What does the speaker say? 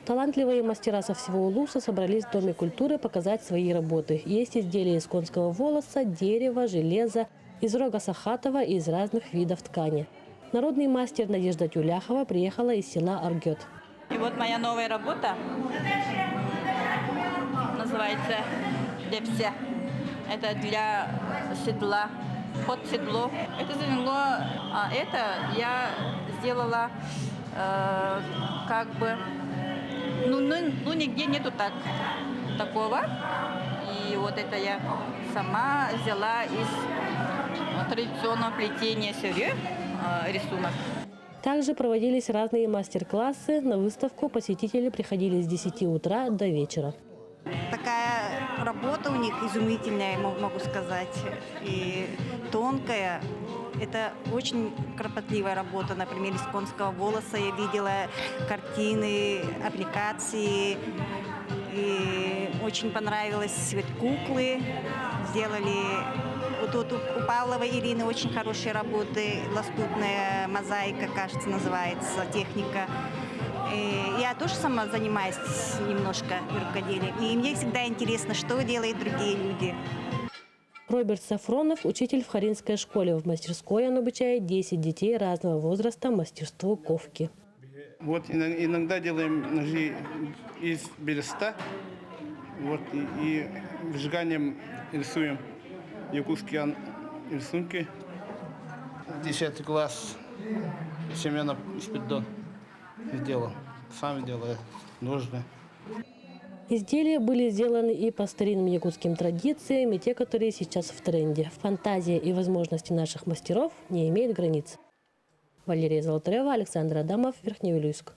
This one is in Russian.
Талантливые мастера со всего Улуса собрались в Доме культуры показать свои работы. Есть изделия из конского волоса, дерева, железа, из рога сахатова и из разных видов ткани. Народный мастер Надежда Тюляхова приехала из села Аргет. И вот моя новая работа называется «Депся». Это для седла, под седло. Это заняло, а это я сделала как бы, нигде нету такого. И вот это я сама взяла из традиционного плетения сюрье рисунок. Также проводились разные мастер-классы. На выставку посетители приходили с 10 утра до вечера. Такая работа у них изумительная, могу сказать, и тонкая. Это очень кропотливая работа. Например, из конского волоса я видела картины, аппликации. И очень понравилось куклы. Сделали вот тут у Павловой Ирины очень хорошие работы. Лоскутная мозаика, кажется, называется, техника. И я тоже сама занимаюсь немножко рукоделием. И мне всегда интересно, что делают другие люди. Роберт Сафронов – учитель в Харинской школе. В мастерской он обучает 10 детей разного возраста мастерству ковки. Вот иногда делаем ножи из береста, вот, и выжиганием рисуем якутские рисунки. 10 класс Семена Спиддон сделал, сам делаю, ножны. Изделия были сделаны и по старинным якутским традициям, и те, которые сейчас в тренде. Фантазия и возможности наших мастеров не имеют границ. Валерия Золотарева, Александр Адамов, Верхневилюйск.